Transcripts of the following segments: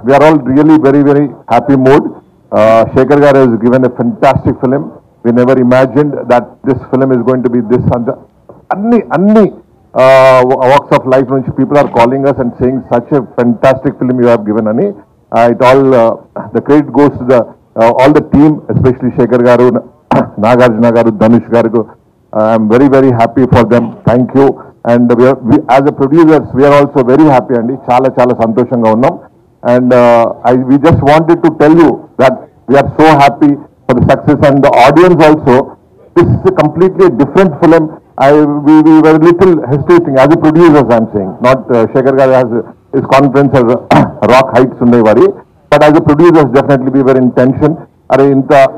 we are all really very, very happy mood. Shekhar Garu has given a fantastic film. We never imagined that this film is going to be this. Anni walks of life, people are calling us and saying such a fantastic film you have given, Ani. It all the credit goes to the all the team, especially Shekhar Garu, Nagarjuna Garu, Dhanush Garu. I am very, very happy for them. Thank you. And we as a producers, we are also very happy, Andi. Chala santoshanga unnam. And we just wanted to tell you that we are so happy for the success and the audience also. This is a completely different film. We were a little hesitating as a producers, I am saying. Not Shekhar Garu has his confidence as rock heights unnai. But as a producers, definitely we were in tension. Are inta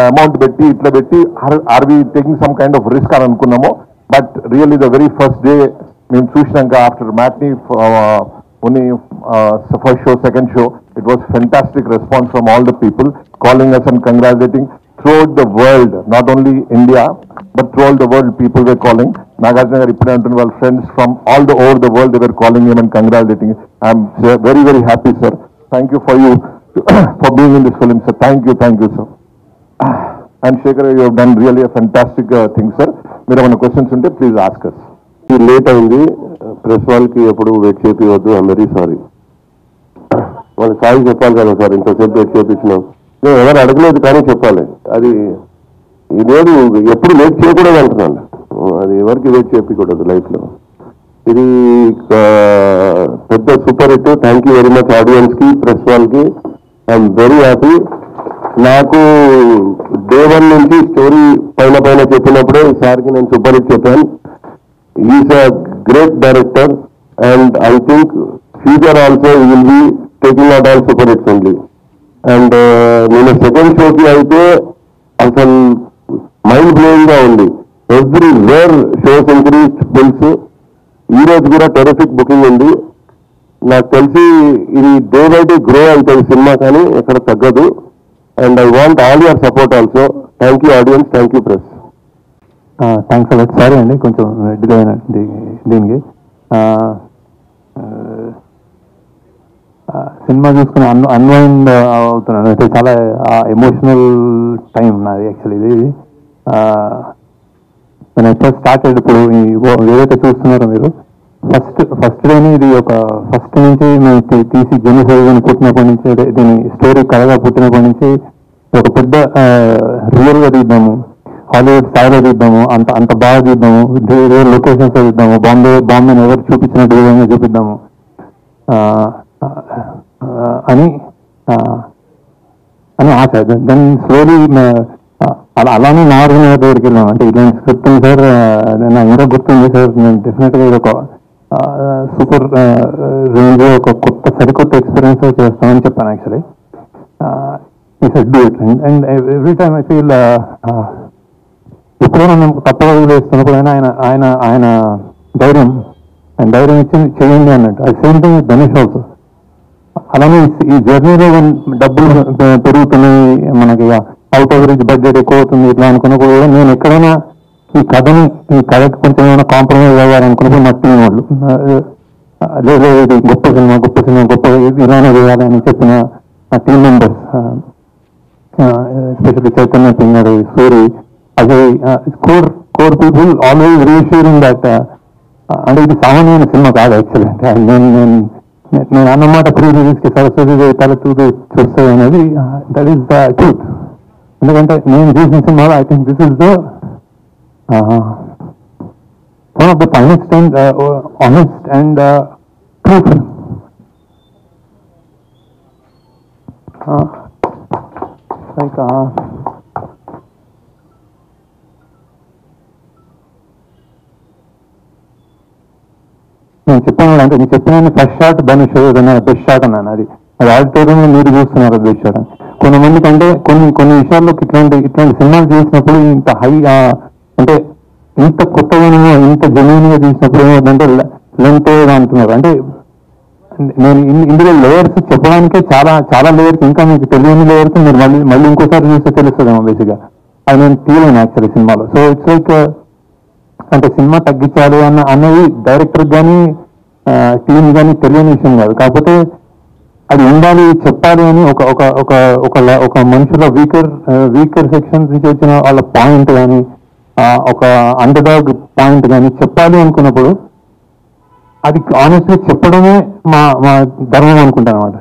amount betti, itla betti, are we taking some kind of risk అని అనుకున్నాము. But really the very first day, మేము చూసినాక after matinee, only first show, second show, it was fantastic response from all the people calling us and congratulating throughout the world, not only India, but throughout the world people were calling. Nagarjuna garu ippude antunna వాళ్ళ friends from all the over the world, they were calling him and congratulating. I am very, very happy, sir. Thank you for you for being in this film, sir. Thank you, sir. And Shekhar, you have done really a fantastic thing, sir. మీరు ఏమైనా questions ఉంటే please ask us. Late అయింది, press వాళ్ళకి ఎప్పుడు wait చేపివద్దు. I'm very sorry. వాళ్ళు sorry చెప్పాలి కదా సార్, ఇంతసేపు వెయిట్ చేపించినాం. నేను ఎవరు అడగలేదు కానీ చెప్పాలి. అది ఇదేది ఎప్పుడు వెయిట్ చేయకూడదు అంటున్నాను. అది ఎవరికి వెయిట్ చేయకూడదు లైఫ్లో. ఇది పెద్ద super hit. Thank you very much ఆడియన్స్కి, ప్రెస్ వాళ్ళకి. I'm very happy. నాకు డే 1 నుంచి స్టోరీ పైన చెప్పినప్పుడే సార్కి నేను సూపర్ హిట్ చెప్పాను. Is a great director and I think future also he will be taking out all super hits only. And నేను సెకండ్ షోకి అయితే అసలు మైండ్ బ్లోయింగ్ గా ఉంది. Everywhere shows increase bills. ఈ రోజు కూడా టెరిఫిక్ బుకింగ్ ఉంది. నాకు తెలిసి ఇది డే బై డే గ్రో అవుతుంది సినిమా, కానీ ఎక్కడ తగ్గదు. And I want all your support also. Thank you audience, thank you press. Thanks a lot. Sorry అండి కొంచెం డిలే అయిన దీనికి. సినిమా చూసుకుని అన్వైండ్ అవుతున్నాను. అంటే చాలా ఎమోషనల్ టైం నాది యాక్చువల్లీ. ఇది నేను ఎప్పుడు స్టార్టెడ్, ఇప్పుడు ఏదైతే చూస్తున్నారో మీరు ఫస్ట్ డేని ఇది ఒక ఫస్ట్ నుంచి మేము తీసి జనసేవని పుట్టినప్పటి నుంచి, దీని స్టోరీ కథగా పుట్టినప్పటి నుంచి ఒక పెద్ద రియల్గా తీద్దాము, హాలీవుడ్ స్థాయిలో తీద్దాము, అంత బాగా తీద్దాము, లొకేషన్స్ తీద్దాము, బాంబేని ఎవరు చూపించినట్టు విధంగా చూపిద్దాము అని ఆశ. దాన్ని స్లోలీ అలానే నాగార్జున గారి దగ్గరికి వెళ్ళాము. అంటే ఇలాంటి స్క్రిప్ట్ ఉంది సార్, నాకు ఇంకా గుర్తుంది సార్, నేను డెఫినెట్గా ఇది ఒక సూపర్ రేంజ్, ఒక సరికొత్త ఎక్స్పీరియన్స్ చేస్తామని చెప్పాను యాక్చువల్లీ. ఈ set do it. And every time I feel ఎప్పుడైనా మేము తప్పగా వేస్తున్నప్పుడైనా ఆయన ధైర్యం ఇచ్చి చేయండి అన్నట్టు. అది సేమ్ థింగ్ ధనుష్ ఆల్సో. అలానే ఈ జర్నీలో డబ్బులు పెరుగుతున్నాయి, మనకి అవుట్ ఆఫ్ రీచ్ బడ్జెట్ ఎక్కువ అవుతుంది ఇట్లా అనుకున్నప్పుడు కూడా నేను ఎక్కడైనా ఈ కథకి కొంచెం ఏమైనా కాంప్రమైజ్ అవ్వాలనుకున్నప్పుడు మా టీం వాళ్ళు లేదు ఇది గొప్ప సినిమా ఇలానే చేయాలని చెప్పిన మా team members, especially Chaitanya Singh గారు, Suri, Ajay, core people always reassuring that. అంటే ఇది సామాన్యమైన సినిమా కాదు యాక్చువల్లీ. అంటే నేను అన్నమాట ప్రీ రిలీజ్కి సరస్వతి తల చూస్తాయి అనేది దట్ ఈస్ ద ట్రూత్. ఎందుకంటే నేను చూసిన సినిమాలో I think this is the one of the finest and honest and true film. Like నేను చెప్పాను అంటే నేను చెప్పిన first shot Dhanush best shot అన్నాను. అది ఆడిటోరియంలో మీరు చూస్తున్నారు బెస్ట్ షాట్ అని. కొంతమందికి అంటే కొన్ని విషయాల్లో ఇట్లాంటి సినిమాలు చేసినప్పుడు ఇంత హై అంటే ఇంత కొత్తగా ఇంత జెన్యూన్ గా తీసినప్పుడు ఏమవుతుందంటే లెంత్ అంటున్నారు. అంటే నేను ఇందులో లేయర్స్ చెప్పడానికే చాలా లేయర్స్, ఇంకా మీకు తెలియని లేయర్స్ మీరు మళ్ళీ ఇంకోసారి చూస్తే తెలుస్తుందేమో బేసిక్గా. అది నేను తీయలేను యాక్చువల్లీ సినిమాలో. సో ఇట్స్ లైక్ అంటే సినిమా తగ్గించాలి అనేది డైరెక్టర్ కానీ టీమ్ కానీ తెలియని విషయం కాదు. కాకపోతే అది ఉండాలి చెప్పాలి అని ఒక ఒక ఒక ఒక మనుషుల వీకర్ సెక్షన్స్ నుంచి వచ్చిన వాళ్ళ పాయింట్ కానీ ఒక అండర్డాగ్ పాయింట్ కానీ చెప్పాలి అనుకున్నప్పుడు అది ఆనెస్ట్గా చెప్పడమే మా మా ధర్మం అనుకుంటాను అనమాట.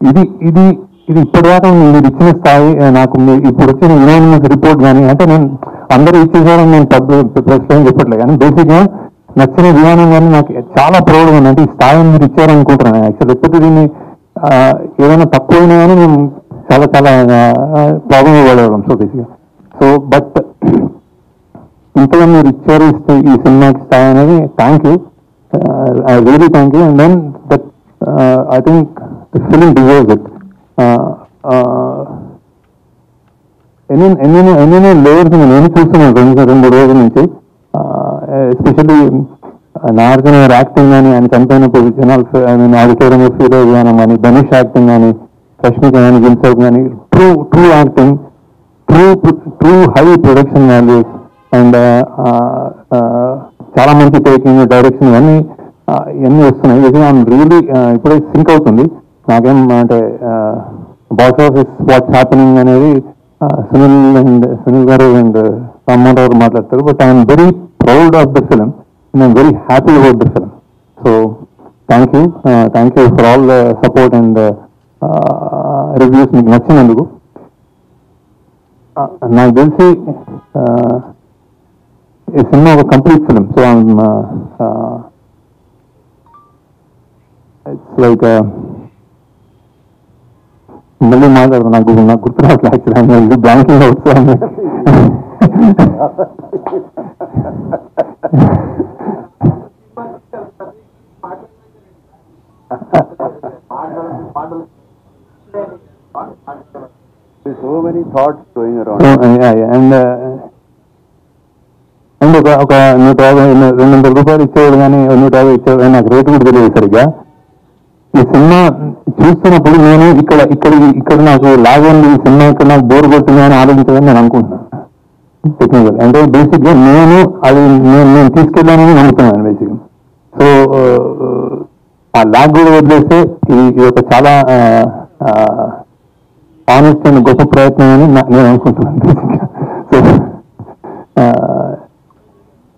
ఇది ఇది ఇది ఇప్పటిదాకా మీరు ఇచ్చిన స్థాయి నాకు ఇప్పుడు వచ్చిన యునానిమస్ రిపోర్ట్ కానీ అంటే నేను అందరూ ఇచ్చేసారని నేను ప్రెస్లో చెప్పట్లేదు, కానీ బేసిక్గా నచ్చిన విధానం కానీ నాకు చాలా ప్రౌడ్గా ఉంది. అంటే ఈ స్థాయిని మీరు ఇచ్చారనుకుంటున్నాను యాక్చువల్. ఎప్పుడు దీన్ని ఏదైనా తక్కువైనా కానీ మేము చాలా చాలా ప్రాబ్లం పడేవాళ్ళం. సో బేసిక్గా బట్ ఇంతగా మీరు ఇచ్చారు ఈ సినిమాకి స్థాయి అనేది thank you, really thank you. And then that I think the film deserves it. ఎన్నెన్నో లేయర్స్ నేను చూస్తున్నాను రెండు రోజుల నుంచి. ఎస్పెషల్లీ నాగార్జున గారి యాక్టింగ్ కానీ, ఆయన చనిపోయినప్పుడు జనాలు ఆడిటోరియంలో ఫీల్ అయ్యాను కానీ, ధనుష్ యాక్టింగ్ కానీ, రష్మిక కానీ, జిన్సౌక్ కానీ, true acting, true high production values and చాలా మంచి టేకింగ్, డైరెక్షన్ ఇవన్నీ వస్తున్నాయి. ఇది రియలీ ఇప్పుడే సింక్ అవుతుంది నాకేం అంటే బాక్స్ ఆఫీస్ వాట్స్ హ్యాపెనింగ్ అనేది సునీల్ గారు అండ్ రామ్మోహన్ గారు మాట్లాడతారు. But I'm very proud of the film and I'm very happy about the film. So thank you for all the support and reviews మీకు నచ్చినందుకు. నాకు తెలిసి ఈ సినిమా ఒక complete film. So it's like మళ్ళీ మాట్లాడదు నాకు గుర్తు రావట్లేదు యాక్చువల్లీ బ్లాంకింగ్ అవుతుంది. So many thoughts going around. And ఒక 150-200 రూపాయలు ఇచ్చేవాడు కానీ 150 ఇచ్చేవాడు నాకు రేటు కూడా తెలియదు సరిగ్గా. ఈ సినిమా చూస్తున్నప్పుడు నేను ఇక్కడ నాకు లాగండి, ఈ సినిమా ఇక్కడ నాకు బోర్ కొట్టింది అని ఆలోచించాలని నేను అనుకుంటున్నాను. టెక్నికల్ అంటే బేసిక్గా నేను తీసుకెళ్ళానని నమ్ముతున్నాను బేసిక్గా. సో ఆ లాగ్ కూడా వదిలేస్తే ఇది ఒక చాలా ఆనెస్ట్ అండ్ గొప్ప ప్రయత్నం అని నేను అనుకుంటున్నాను బేసిక్గా. So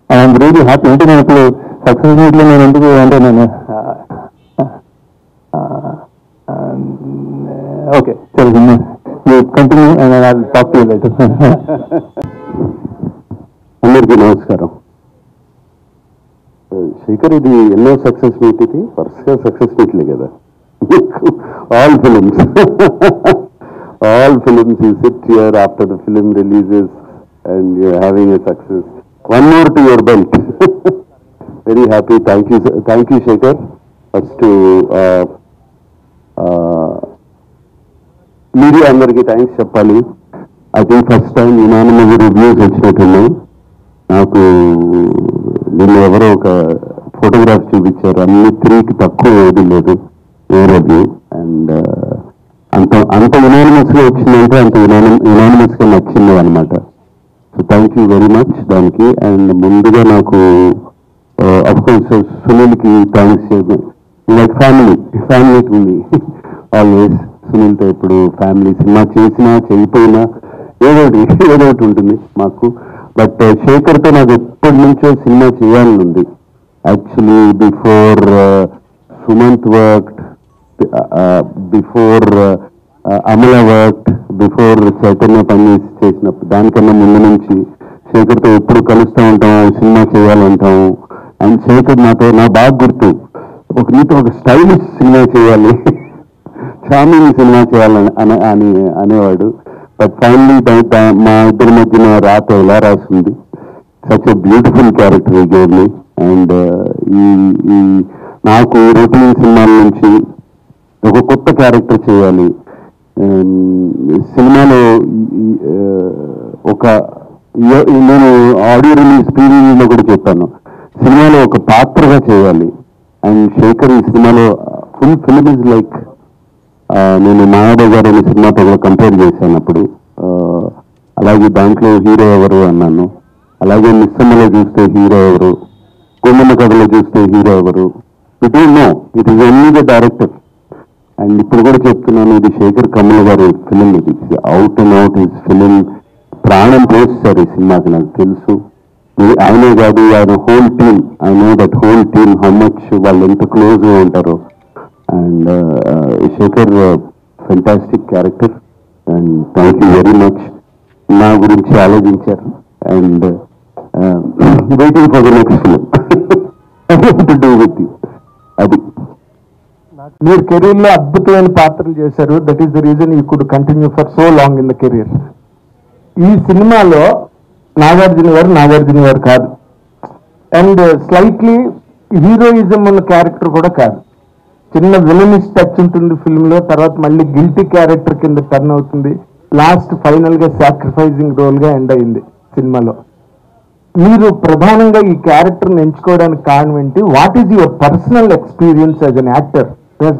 I'm really happy. అంటే నేను ఇప్పుడు సక్సెస్ మీట్లో నేను ఎందుకు అంటే నేను ఓకే సరే continue and talk to you later. అందరికీ నమస్కారం. శేఖర్, ఇది ఎన్నో సక్సెస్ మీట్? ఇది వరుసగా సక్సెస్ మీట్లే కదా. All films you sit here after the film releases and you having a success. One more to your belt. Very happy. Thank you Shekar. First media అందరికీ thanks చెప్పాలి. I think first time unanimous reviews వచ్చినట్టున్నాయి. నాకు నిన్న ఎవరో ఒక photograph చూపించారు, అన్ని 3కి తక్కువ ఏది లేదు ఏ రివ్యూ. అండ్ అంత యునానిమస్ గా వచ్చిందంటే అంత యునానిమస్ గా నచ్చింది అనమాట. So thank you very much దానికి. అండ్ ముందుగా నాకు అఫ్కోర్స్ సునీల్కి thanks. Like family to me always. సునీల్తో ఇప్పుడు ఫ్యామిలీ, సినిమా చేసినా చేయకపోయినా ఏదో ఒకటి ఉంటుంది మాకు. బట్ శేఖర్తో నాకు ఎప్పటి నుంచో సినిమా చేయాలని ఉంది. Actually before Sumanth worked, before Amala worked, before Chaitanya పని చేసినప్పుడు దానికన్నా ముందు నుంచి శేఖర్తో ఎప్పుడు కలుస్తూ ఉంటాము, సినిమా చేయాలంటాము. అండ్ శేఖర్ నా బాగా గుర్తు, నీతో ఒక స్టైలిష్ సినిమా చేయాలి, చామింగ్ సినిమా చేయాలని అనేవాడు. బట్ ఫైనలీ మా ఇద్దరి మధ్యన రాత ఎలా రాసింది. సచ్ ఎ బ్యూటిఫుల్ క్యారెక్టర్ ఈ గేమ్ ని. అండ్ ఈ నాకు రొటీన్ సినిమాల నుంచి ఒక కొత్త క్యారెక్టర్ చేయాలి సినిమాలో. నేను ఆడియో రిలీజ్ ప్రీవ్యూలో కూడా చెప్పాను, సినిమాలో ఒక పాత్రగా చేయాలి. అండ్ శేఖర్ ఈ సినిమాలో ఫుల్ ఫిల్మ్ ఇస్ లైక్, నేను మాయాబజార్ అనే సినిమాతో కూడా కంపేర్ చేశాను అప్పుడు. అలాగే దాంట్లో హీరో ఎవరు అన్నాను. అలాగే మిస్సమ్మలో చూస్తే హీరో ఎవరు, గుమ్మమ్మ కథలో చూస్తే హీరో ఎవరు, it is no, it is only the director. And ఇప్పుడు కూడా చెప్తున్నాను, ఇది శేఖర్ కమల గారి ఫిలిం, ఇది out and out his film. ప్రాణం పోస్తారు ఈ సినిమాకి, నాకు తెలుసు. ఆయనే కాదు, ఆయన whole team, I know that whole team how much వాళ్ళు ఎంత క్లోజ్గా ఉంటారో. And Sekhar fantastic character, and thank you very much. నా గురించి ఆలోచించారు. And waiting for the next film to do with you. అది మీరు కెరీర్ లో అద్భుతమైన పాత్రలు చేశారు. That is the reason you could continue for so long in the career. ఈ సినిమాలో నాగార్జున గారు కాదు, అండ్ స్లైట్లీ హీరోయిజం ఉన్న క్యారెక్టర్ కూడా కాదు. చిన్న విలనిష్ టచ్ ఉంటుంది ఫిల్మ్ లో, తర్వాత మళ్ళీ గిల్టీ క్యారెక్టర్ కింద టర్న్ అవుతుంది, లాస్ట్ ఫైనల్ గా సాక్రిఫైజింగ్ రోల్ గా ఎండ్ అయింది సినిమాలో. మీరు ప్రధానంగా ఈ క్యారెక్టర్ ఎంచుకోవడానికి కారణం ఏంటి? What is your personal experience as an actor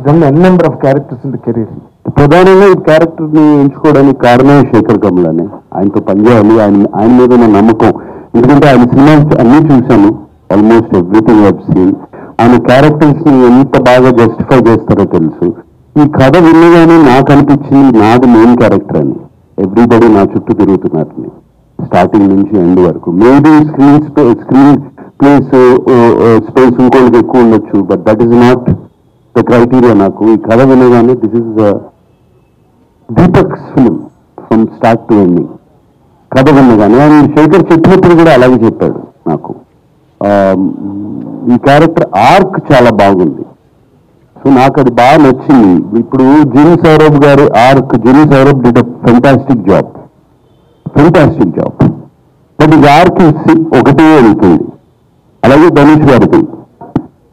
done an number of characters in the career? ప్రధానంగా ఈ క్యారెక్టర్ ని ఎంచుకోవడానికి కారణం శేఖర్ కమలానే. ఆయనతో పనిచేయాలి, ఆయన మీద ఉన్న నమ్మకం. ఎందుకంటే ఆయన సినిమాస్ అన్ని చూశాను, ఆల్మోస్ట్ ఎవ్రీథింగ్ హెవ్ సీన్. ఆయన క్యారెక్టర్స్ ని ఎంత బాగా జస్టిఫై చేస్తారో తెలుసు. ఈ కథ వినగానే నాకు అనిపించింది నాది మెయిన్ క్యారెక్టర్ అని. ఎవ్రీబడి నా చుట్టూ తిరుగుతున్నారని, స్టార్టింగ్ నుంచి ఎండ్ వరకు. మేబీ స్క్రీన్ ప్లేస్ స్పేస్ ఇంకోళ్ళకి ఎక్కువ ఉండొచ్చు, but that is not the criteria. నాకు ఈ కథ వినగానే this is Deepak's film from start to ending. కథ వినగానే ఆయన శేఖర్ చెప్పినప్పుడు కూడా అలాగే చెప్పాడు నాకు. ఈ క్యారెక్టర్ ఆర్క్ చాలా బాగుంది, సో నాకు అది బాగా నచ్చింది. ఇప్పుడు జిని సౌరభ్ గారి arc, Jini Saurabh did a fantastic job. But ఈ ఆర్క్ ఒకటే వెళ్తుంది. అలాగే ధనుష్ గారికి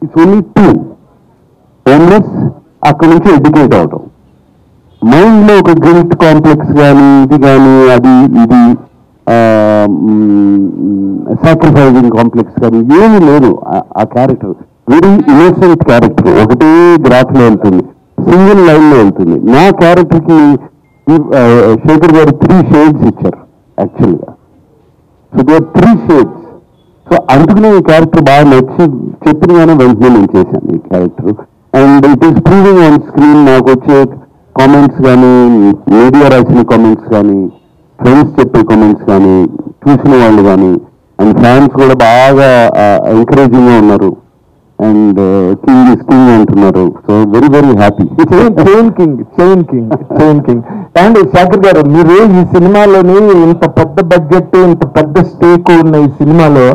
ఇట్స్ ఓన్లీ 2. హోమ్లెస్, అక్కడి నుంచి ఎడ్యుకేట్ అవడం, మైండ్ లో ఒక గిల్ట్ కాంప్లెక్స్ కానీ ఇది కానీ అది ఇది సాక్రిఫైజింగ్ కాంప్లెక్స్ కానీ ఏమీ లేదు. ఆ క్యారెక్టర్ వెరీ ఇన్నోసెంట్ క్యారెక్టర్, ఒకటే గ్రాఫ్ లో వెళ్తుంది, సింగిల్ లైన్ లో వెళ్తుంది. నా క్యారెక్టర్ కి శేఖర్ గారు 3 షేడ్స్ ఇచ్చారు యాక్చువల్గా. So they 3 shades. సో అందుకనే ఈ క్యారెక్టర్ బాగా నచ్చి చెప్పినగానే వెంటనే నేను చేశాను ఈ character. And it is proving on screen. నాకు వచ్చే కామెంట్స్ కానీ, మీడియా రాసిన కామెంట్స్ కానీ, ఫ్రెండ్స్ చెప్పే కామెంట్స్ కానీ, చూసిన వాళ్ళు కానీ, అండ్ ఫ్యాన్స్ కూడా బాగా ఎంకరేజింగ్ గా ఉన్నారు. అండ్ కింగ్ ఇస్ కింగ్ అంటున్నారు. So very very happy. Chain king. And Sekhar గారు, మీరు ఈ సినిమాలోని ఇంత పెద్ద బడ్జెట్, ఇంత పెద్ద స్టేక్ ఉన్న ఈ సినిమాలో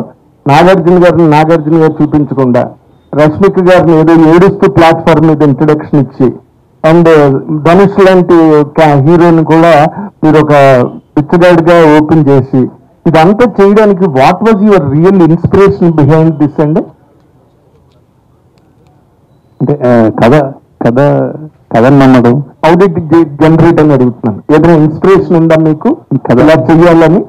నాగార్జున గారు చూపించకుండా రష్మిక గారిని ఏదో ఏడుస్తూ ప్లాట్ఫామ్ మీద ఇంట్రొడక్షన్ ఇచ్చి, అండ్ ధనుష్ లాంటి హీరోని కూడా మీరు ఒక పిచ్చగాడ్ గా ఓపెన్ చేసి, ఇదంతా చేయడానికి what was your real inspiration behind this? And అంటే కథ నమ్మడం, హౌ డిడ్ ఇట్ జనరేట్ అని అడుగుతున్నాను. ఏదైనా ఇన్స్పిరేషన్ ఉందా మీకు కథ ఇలా చెయ్యాలని?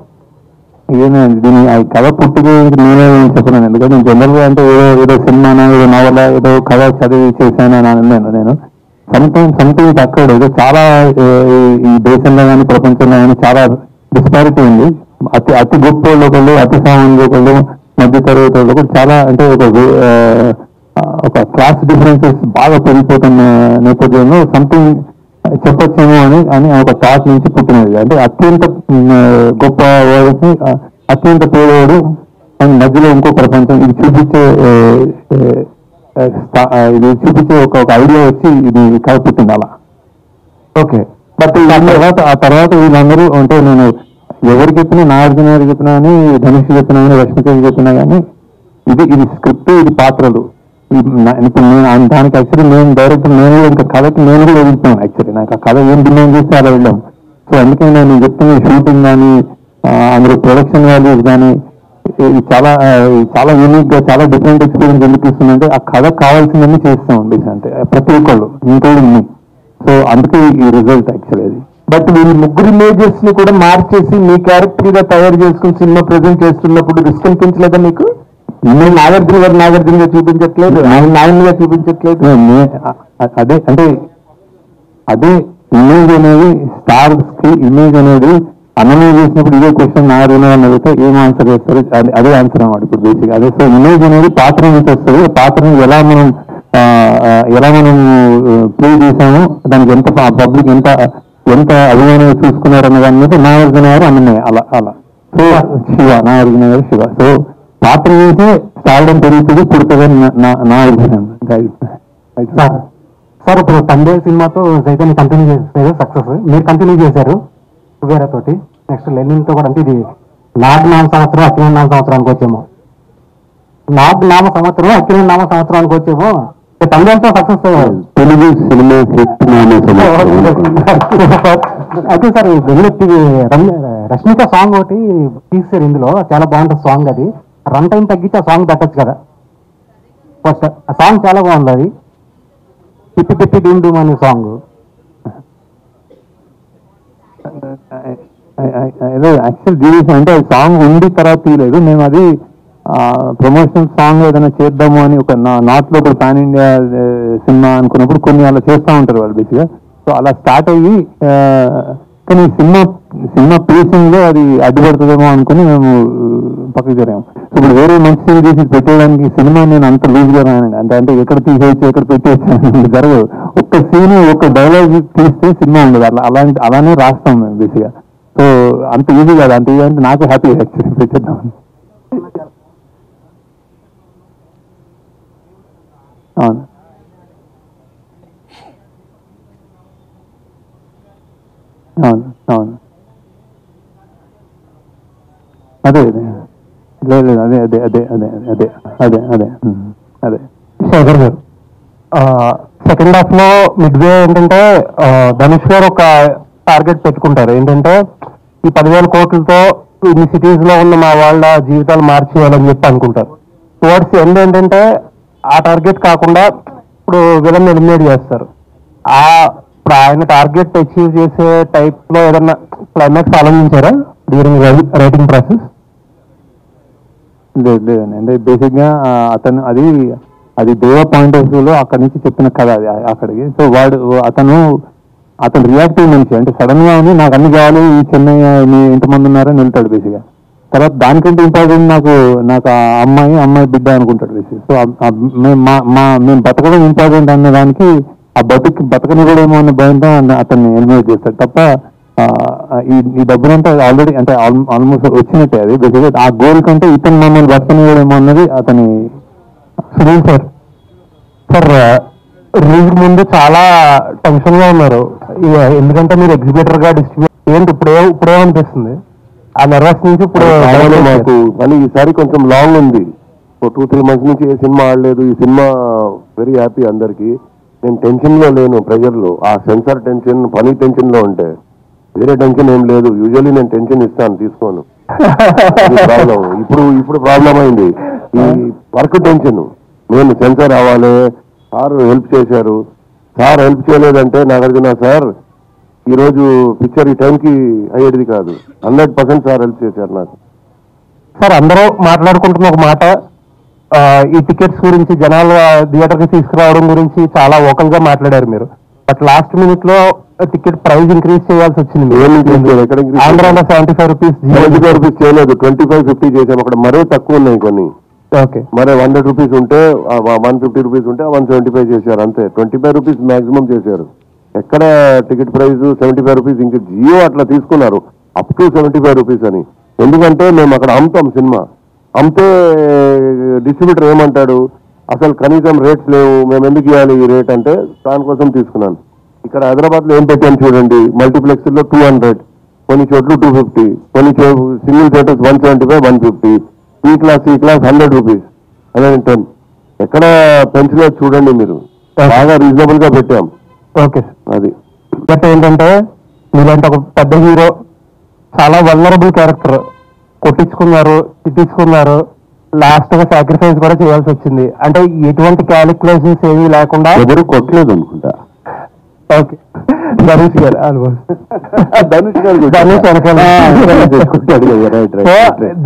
ఏమైంది దీని కథ పుట్టుకు నేనే చెప్పను. ఎందుకంటే జనరల్ గా అంటే ఏదో సినిమానో, ఏదో నవల, ఏదో కథ చదివి చేశాను అని అన్నాను నేను. సంథింగ్ అక్కడ ఏదో చాలా ఈ దేశంలో కానీ ప్రపంచంలో కానీ చాలా డిస్పారిటీ ఉంది. అతి గొప్ప వాళ్ళు ఒకళ్ళు, అతి సామాన్యులు ఒకళ్ళు, మధ్య తరగతి వాళ్ళు కూడా చాలా, అంటే ఒక క్లాస్ డిఫరెన్సెస్ బాగా పెరిగిపోతున్న నేపథ్యంలో సంథింగ్ చెప్పొచ్చేమో అని ఒక థాట్ నుంచి పుట్టినది. అంటే అత్యంత గొప్ప వాడికి అత్యంత పేదవాడు అండ్ మధ్యలో ఇంకో ప్రపంచం, ఇది చూపించే ఒక ఐడియా వచ్చి ఇది కథ పుట్టింది అలా. ఓకే, బట్ ఆ తర్వాత వీళ్ళందరూ, అంటే నేను ఎవరికి చెప్పినా, నాగార్జున గారికి చెప్పినా కానీ, ధనుష్ చెప్పినా కానీ, రష్మికకి చెప్పినా కానీ, ఇది స్క్రిప్ట్, ఇది పాత్రలు. ఇప్పుడు నేను దానికి యాక్చువల్లీ నేను డైరెక్టర్, నేను ఇంకా కథకి నేను కూడా వెళ్తున్నాను. యాక్చువల్లీ నాకు ఆ కథ ఏం డిమాండ్ చేస్తే అలా వెళ్ళాం. సో అందుకే నేను చెప్తున్న షూటింగ్ కానీ, అందులో ప్రొడక్షన్ వాల్యూస్ కానీ, ఇది చాలా యూనిక్ గా, చాలా డిఫరెంట్ ఎక్స్పీరియన్స్ ఎందుకు ఇస్తుందంటే ఆ కథ కావాల్సిందని చేస్తాం అంటే ప్రతి ఒక్కళ్ళు, ఇంక్లూడింగ్ మీ. సో అందుకే ఈ రిజల్ట్ యాక్చువల్లీ అది. బట్ వీళ్ళు ముగ్గురు ఇమేజెస్ ని కూడా మార్చేసి మీ క్యారెక్టర్ గా తయారు చేసుకుని సినిమా ప్రజెంట్ చేస్తున్నప్పుడు రిస్క్ అనిపించలేదా మీకు? నాగార్జున గారు చూపించట్లేదు, నాయనగా చూపించట్లేదు. అదే అంటే అదే ఇమేజ్ అనేది, స్టార్స్ కి ఇమేజ్ అనేది అనలైజ్ చేసినప్పుడు ఇదే క్వశ్చన్ నాగార్జున గారిని అడిగితే ఏం ఆన్సర్ చేస్తారు, అదే ఆన్సర్ అన్నమాట ఇప్పుడు బేసిక్. అదే సో ఇమేజ్ అనేది పాత్ర నుంచి వస్తుంది. పాత్రని ఎలా మనం ఎలా మనం ప్లే చేసామో దానికి ఎంత పబ్లిక్ ఎంత ఎంత అభిమానంగా చూసుకున్నారు అన్న దాని మీద నాగార్జున గారు అన్నయ్య అలా అలా. సో శివ, నాగార్జున గారు శివ. సో పాత్ర చేసే స్టార్డం పెరుగుతుంది పుడుతుందని నా అభిప్రాయం. సార్ ఇప్పుడు తండ్రి సినిమాతో చైతన్య కంటిన్యూ చేసేది సక్సెస్, మీరు కంటిన్యూ చేశారు కుబేరా తోటి, నెక్స్ట్ లెనిన్తో కూడా. అంటే ఇది నాగ్ నామ సంవత్సరం అఖిల నామ సంవత్సరానికి వచ్చేమో, నాగ్ నామ సంవత్సరం అఖిల నామ సంవత్సరానికి వచ్చేమో తండ్రి ఎంతో సక్సెస్ తెలుగు సినిమా అయితే సార్ రష్మిక సాంగ్ ఒకటి తీసారు ఇందులో, చాలా బాగుంటుంది సాంగ్. అది రన్ టైం తగ్గించి ఆ సాంగ్ పెట్టచ్చు కదా. ఫస్ట్ ఆ సాంగ్ చాలా బాగుంది, అది పిప్పి పిప్పి డూమ్ డూమ్ అనే సాంగ్. ఏదో యాక్చువల్ డ్యూరేషన్ అంటే సాంగ్ ఉండి తర్వాత తీయలేదు మేము. అది ప్రమోషనల్ సాంగ్ ఏదైనా చేద్దాము అని ఒక నార్త్ లో ఒక పాన్ ఇండియా సినిమా అనుకున్నప్పుడు కొన్ని అలా చేస్తూ ఉంటారు వాళ్ళు బేసిక్గా. సో అలా స్టార్ట్ అయ్యి కానీ సినిమా పేసింగ్ లో అది అడ్డుపడుతుందేమో అనుకుని మేము పక్కకి జరిగాము. సో ఇప్పుడు వేరే మంచి సీన్ తీసి పెట్టేయడానికి సినిమా నేను అంత లూజ్ గా రానండి. అంటే ఎక్కడ తీసేయచ్చు ఎక్కడ పెట్టేయచ్చు జరగదు. ఒక్క సీన్ ఒక్క డైలాగ్ తీస్తే సినిమా ఉండదు. అలానే రాస్తాం మేము బేసిక్గా. సో అంత ఈజీ కాదు. అంత ఈజీ అంటే నాకు హ్యాపీ యాక్చువల్లీ పెట్టేద్దామని. అవును అవును అవును అదే అదే లేదు అదే అదే అదే అదే అదే అదే అదే అదే శేఖర్ గారు సెకండ్ హాఫ్ లో మిడ్ వే ఏంటంటే ధనుష్ గారు ఒక టార్గెట్ పెట్టుకుంటారు. ఏంటంటే ఈ 10,000 కోట్లతో ఇన్ని సిటీస్ లో ఉన్న మా వాళ్ళ జీవితాలు మార్చేయాలని చెప్పి అనుకుంటారు. టువర్డ్స్ ఎండ్ ఏంటంటే ఆ టార్గెట్ కాకుండా ఇప్పుడు విలన్ ఎలిమినేట్ చేస్తారు. ఇప్పుడు ఆయన టార్గెట్ అచీవ్ చేసే టైప్ లో ఏదన్నా క్లైమాక్స్ ఆలోచించారా డ్యూరింగ్ రైటింగ్ ప్రాసెస్? లేదండి. అంటే బేసిక్గా అతను అది దేవ పాయింట్ ఆఫ్ వ్యూలో అక్కడి నుంచి చెప్పిన కథ అది అక్కడికి. సో అతను రియాక్టివ్ మనిషి. అంటే సడన్ గా అని నాకు అన్ని కావాలి, ఈ చెన్నై మీ ఎంతమంది ఉన్నారని వెళ్తాడు బేసిక్గా. తర్వాత దానికంటే ఇంపార్టెంట్ నాకు ఆ అమ్మాయి బిడ్డ అనుకుంటాడు బేసిక్. సో మేము బతకడం ఇంపార్టెంట్ అనే దానికి ఆ బతకనివ్వడేమో అనే భయంతో అతన్ని ఎలిమినేట్ చేస్తాడు తప్ప ఈ డబ్బులంతా ఆల్రెడీ అంటే ఆల్మోస్ట్ వచ్చినట్టే. అది బేసిక్గా ఆ గోల్ కంటే ఇతను మమ్మల్ని బతకనివ్వడేమో అన్నది అతని. సునీల్ సార్ రిలీజ్ ముందు చాలా టెన్షన్ గా ఉన్నారు, ఎందుకంటే మీరు ఎగ్జిబిటర్ గా డిస్ట్రిబ్యూట్ ఏంటి ఇప్పుడేమనిపిస్తుంది ఆ నర్వస్ నుంచి? ఇప్పుడు మాకు కానీ ఈసారి కొంచెం లాంగ్ ఉంది. 2-3 months నుంచి ఏ సినిమా ఆడలేదు. ఈ సినిమా వెరీ హ్యాపీ అందరికి. నేను టెన్షన్ లో లేను, ప్రెషర్ లో. ఆ సెన్సార్ టెన్షన్, పని టెన్షన్ లో ఉంటే వేరే టెన్షన్ ఏం లేదు. యూజువల్లీ నేను టెన్షన్ ఇస్తాను, తీసుకోను. ప్రాబ్లం ఇప్పుడు ప్రాబ్లం అయింది ఈ వర్క్ టెన్షన్. నేను సెన్సార్ అవ్వాలి, సార్ హెల్ప్ చేశారు. సార్ హెల్ప్ చేయలేదంటే నాగార్జున సార్ ఈరోజు పిక్చర్ ఈ టైంకి అయ్యేది కాదు. 100% సార్ హెల్ప్ చేశారు నాకు. సార్ అందరూ మాట్లాడుకుంటున్న ఒక మాట, ఈ టికెట్స్ గురించి జనాలు థియేటర్ కి తీసుకురావడం గురించి చాలా ఓకల్ గా మాట్లాడారు మీరు. బట్ లాస్ట్ మినిట్ లో టికెట్ ప్రైస్ ఇంక్రీజ్ చేయాల్సి వచ్చింది. ఆంధ్రాలో 75 రూపీస్, 75 రూపీస్ చేయలేదు, 25-50 చేసాము. అక్కడ మరో తక్కువ ఉన్నాయి కొన్ని. ఓకే, మరి 100 రూపీస్ ఉంటే 150 రూపీస్ ఉంటే 175 చేశారు అంతే. 25 రూపీస్ మాక్సిమం చేశారు. ఎక్కడ టికెట్ ప్రైస్ 75 రూపీస్. ఇంకా జియో అట్లా తీసుకున్నారు అప్ టు 75 రూపీస్ అని. ఎందుకంటే మేము అక్కడ అమ్ముతాం సినిమా. అమ్మితే డిస్ట్రిబ్యూటర్ ఏమంటాడు, అసలు కనీసం రేట్స్ లేవు, మేము ఎందుకు ఇవ్వాలి ఈ రేట్ అంటే దానికోసం తీసుకున్నాను. ఇక్కడ హైదరాబాద్ లో ఏం పెట్టాను చూడండి, మల్టీప్లెక్స్ లో 200, కొన్ని చోట్ల 250, కొన్ని సింగిల్ థియేటర్స్ 175, 150, ఈ క్లాస్ 100 రూపీస్, 110. ఎక్కడ పెంచలేదు చూడండి మీరు, బాగా రీజనబుల్ గా పెట్టాం. ఓకే, అది బట్ ఏంటంటే మీలాంటి ఒక పెద్ద హీరో చాలా వల్నరబుల్ క్యారెక్టర్ కొట్టించుకున్నారు, తిట్టించుకున్నారు, లాస్ట్ గా సాక్రిఫైస్ కూడా చేయాల్సి వచ్చింది. అంటే ఎటువంటి క్యాలిక్యులేషన్స్ ఏమీ లేకుండా. ఎవరు కొట్టలేదు అనుకుంటా. ఓకే, ధనుష్ గారు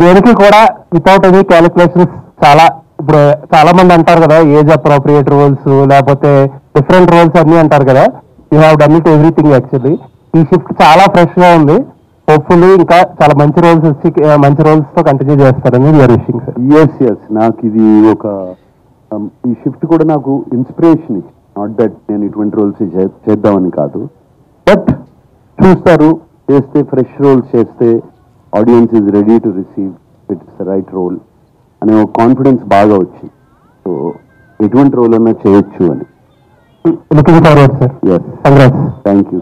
దేనికి కూడా వితౌట్ ఎనీ క్యాలిక్యులేషన్స్. ఇప్పుడు చాలా మంది అంటారు కదా, ఏజ్ అప్రోప్రియేట్ రోల్స్ లేకపోతే డిఫరెంట్ రోల్స్ అన్ని అంటారు కదా. You have done it everything. Actually ఈ షిఫ్ట్ చాలా ఫ్రెష్ గా ఉంది. హోప్ఫుల్లీ ఇంకా చాలా మంచి రోల్స్ వచ్చి మంచి రోల్స్ తో కంటిన్యూ చేస్తారని వీఆర్ విషింగ్ సార్. ఎస్ నాకు ఇది ఒక ఈ షిఫ్ట్ కూడా నాకు ఇన్స్పిరేషన్ ఇచ్చింది. నాట్ దట్ నేను ఇటువంటి రోల్స్ చేద్దామని కాదు, బట్ చూస్తారు, చేస్తే ఫ్రెష్ రోల్స్ చేస్తే audience is ready to receive it's the right role అనే ఒక కాన్ఫిడెన్స్ బాగా వచ్చింది. సో ఎటువంటి రోల్ అన్నా చేయొచ్చు అని. Looking forward sir. Yes, thank you.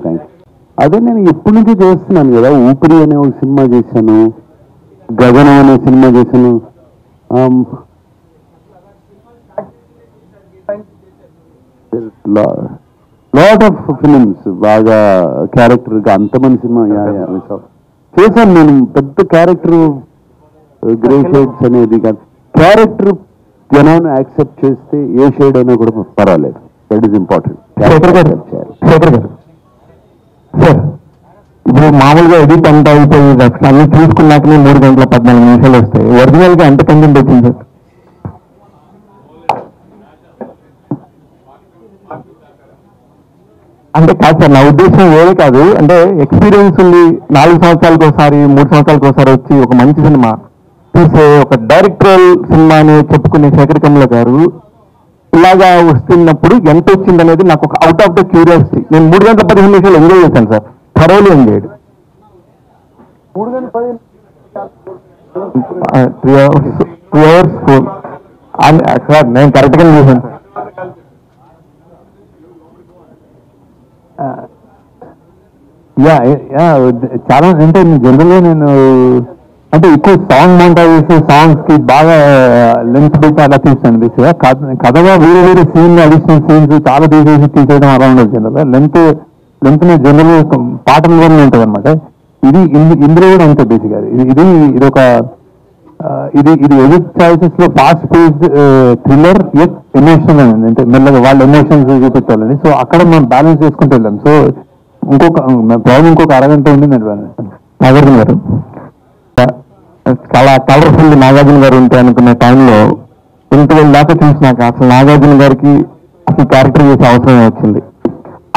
అదే నేను ఎప్పటి నుంచి చేస్తున్నాను కదా. ఊపిరి అనే ఒక సినిమా చేశాను, గగనం అనే సినిమా చేశాను. లాట్ ఆఫ్ ఫిలిమ్స్ బాగా క్యారెక్టర్గా అంతమంది సినిమా చేశాను నేను. పెద్ద క్యారెక్టర్ గ్రే షేడ్స్ అనేది కాదు, క్యారెక్టర్ జనాన్ని యాక్సెప్ట్ చేస్తే ఏ షేడ్ అయినా కూడా పర్వాలేదు. That is important. శేఖర్ గారు సార్, ఇప్పుడు మామూలుగా ఎడిట్ అంతా అయిపోయి అన్ని చూసుకున్నాకనే 3 గంటల 14 నిమిషాలు వస్తాయి. ఒరిజినల్ గా ఎంత కంటెంట్ వచ్చింది సార్? అంటే కాదు సార్, నా ఉద్దేశం వేరే కాదు. అంటే ఎక్స్పీరియన్స్ ఉంది, 4 సంవత్సరాలకు ఒకసారి 3 సంవత్సరాలకు ఒకసారి వచ్చి ఒక మంచి సినిమా తీసే ఒక డైరెక్టరల్ సినిమా అని చెప్పుకునే శేఖర్ కమ్ల గారు ఇలాగా వస్తున్నప్పుడు ఎంత వచ్చింది అనేది నాకు ఒక అవుట్ ఆఫ్ ద క్యూరియాసిటీ. నేను 3 గంటల 15 నిమిషాలు ఎంజాయ్ చేశాను sir, thoroughly enjoyed. 3 hours sir, నేను కరెక్ట్గా చేశాను సార్. చాలా అంటే జనరల్గా నేను అంటే ఎక్కువ సాంగ్ మౌంటేజెస్, సాంగ్స్ కి బాగా లెన్స్ పెట్టి అలా తీస్తాను. బేసిక్గా కథగా వేరే వేరే సీన్, అడిషనల్ సీన్స్ చాలా తీసేయడం అలా ఉండదు. లెంత్ జనరల్ పాటల్లోనే ఉంటుంది అనమాట. ఇందులో కూడా అంతే బేసిక్గా. ఇది ఒక ఇది ఎడిట్ చాయిసెస్ లో fast paced thriller with emotional అని, అంటే మెల్లగా వాళ్ళ ఎమోషన్స్ చూపెట్టాలని. సో అక్కడ మనం బ్యాలెన్స్ చేసుకుంటూ వెళ్ళాం. సో ఇంకొక అరగంట ఉంది. నాగార్జున గారు చాలా కలర్ఫుల్ నాగార్జున గారు ఉంటే అనుకునే టైంలో ఇంతవరకు దాకా చూసినాక అసలు నాగార్జున గారికి అసలు క్యారెక్టర్ చేసే అవసరం వచ్చింది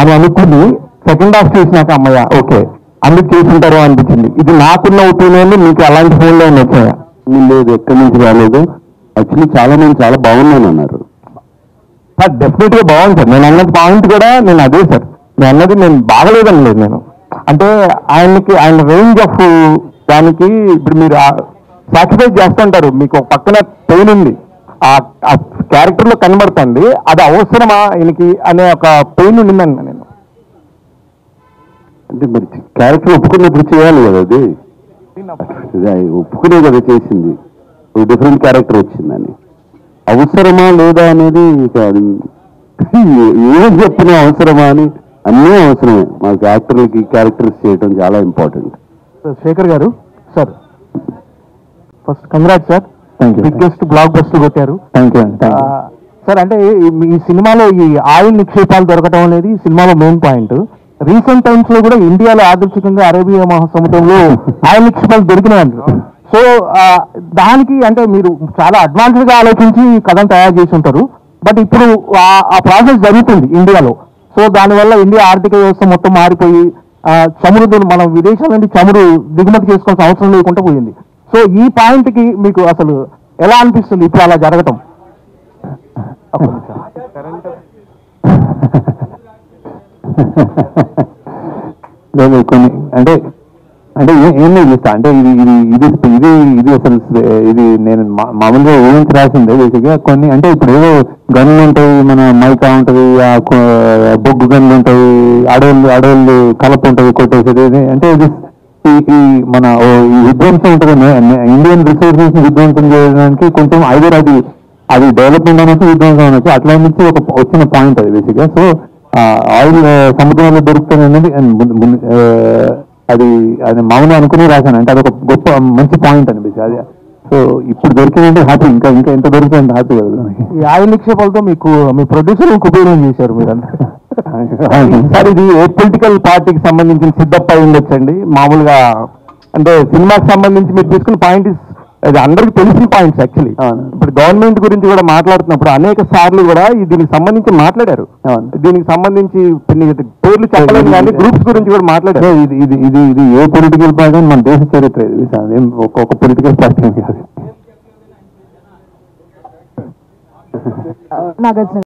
అని అనుకుని సెకండ్ హాఫ్ చూసినాక అమ్మయ్య ఓకే అందుకు చేసుకుంటారో అనిపించింది. ఇది నాకున్న ఒపీనియన్. మీకు అలాంటి ఫోన్లో వచ్చాయా? లేదు, ఎక్కడి నుంచి రాలేదు. యాక్చువల్లీ చాలా మంది చాలా బాగున్నాను అన్నారు. డెఫినెట్ గా బాగుంది సార్. నేను అన్నది పాయింట్ కూడా నేను అదే సార్, నేను అన్నది నేను బాగలేదని లేదు. నేను అంటే ఆయన రేంజ్ ఆఫ్ దానికి ఇప్పుడు మీరు సాక్రిఫైస్ చేస్తుంటారు. మీకు ఒక పక్కన పెయిన్ ఉంది, ఆ క్యారెక్టర్ లో కనబడుతుంది. అది అవసరమా ఆయనకి అనే ఒక పెయిన్ ఉండిందండి. నేను అంటే మరి క్యారెక్టర్ ఒప్పుకున్నప్పుడు చేయాలి కదా, అది ఒప్పుకునే కదా చేసింది. డిఫరెంట్ క్యారెక్టర్ వచ్చిందని అవసరమా లేదా అనేది అది ఏం చెప్పిన అవసరమా అని అన్నీ అవసరమే. మాకు యాక్టర్లకి క్యారెక్టర్స్ చేయడం చాలా ఇంపార్టెంట్. శేఖర్ గారు sir, first congrats sir, biggest blockbuster కొట్టారు. Thank you sir. అంటే ఈ సినిమాలో ఈ ఆయిల్ నిక్షేపాలు దొరకడం అనేది సినిమాలో మెయిన్ పాయింట్. రీసెంట్ టైమ్స్ లో కూడా ఇండియాలో ఆదర్శకంగా అరేబియా మహాసముద్రంలో ఆయిల్ నిక్షేపాలు దొరికినాయండి. సో దానికి అంటే మీరు చాలా అడ్వాన్స్డ్ గా ఆలోచించి కథను తయారు చేసి ఉంటారు. బట్ ఇప్పుడు ఆ ప్రాసెస్ జరుగుతుంది ఇండియాలో. సో దానివల్ల ఇండియా ఆర్థిక వ్యవస్థ మొత్తం మారిపోయి చమురు మనం విదేశాల నుండి చమురు దిగుమతి చేసుకోవాల్సిన అవసరం లేకుండా పోయింది. సో ఈ పాయింట్ కి మీకు అసలు ఎలా అనిపిస్తుంది ఇప్పుడు అలా జరగటం? లేదు కొన్ని అంటే అంటే ఏం లేదు చేస్తా అంటే ఇది అసలు ఇది నేను మామూలుగా ఊహించి రాసిందే బేసిక్గా. కొన్ని అంటే ఇప్పుడు ఏదో గన్లు ఉంటాయి, మన మైకా ఉంటుంది, బొగ్గు గన్లు ఉంటాయి, అడవులు కలప ఉంటుంది కొట్టేసేది. అంటే ఇది ఈ మన ఈ విధ్వంసం ఉంటుంది, ఇండియన్ రిసోర్సెస్ విధ్వంసం చేయడానికి కొంచెం ఐదర్ అది డెవలప్మెంట్ అనొచ్చు, విధ్వంసం అనొచ్చు, అట్లా నుంచి ఒక వచ్చిన పాయింట్ అది బేసిక్గా. సో ఆయిల్ సముద్రంలో దొరుకుతుంది అనేది అది మామూలుగా అనుకుని రాశాను. అంటే అదొక గొప్ప మంచి పాయింట్ అనిపించి అది. సో ఇప్పుడు దొరికిందంటే హ్యాపీ, ఇంకా ఎంత దొరికిందంటే హ్యాపీ కదా. ఈ ఆయిల్ నిక్షేపాలతో మీ ప్రొడ్యూసర్ కుబేరం చేశారు మీరంతా. సార్ ఇది ఏ పొలిటికల్ పార్టీకి సంబంధించిన సిద్ధప్ప అయి ఉండొచ్చండి. మామూలుగా అంటే సినిమాకి సంబంధించి మీరు తీసుకున్న పాయింట్ అది అందరికి తెలిసిన పాయింట్స్ యాక్చువల్లీ. ఇప్పుడు గవర్నమెంట్ గురించి కూడా మాట్లాడుతున్నప్పుడు అనేక సార్లు కూడా దీనికి సంబంధించి మాట్లాడారు. దీనికి సంబంధించి పేర్లు చెప్పలేదు కానీ గ్రూప్స్ గురించి కూడా మాట్లాడారు. ఇది ఏ పొలిటికల్ పార్టీ మన దేశ చరిత్ర, ఇది ఒక పొలిటికల్ పార్టీ కాదు. నాగార్జున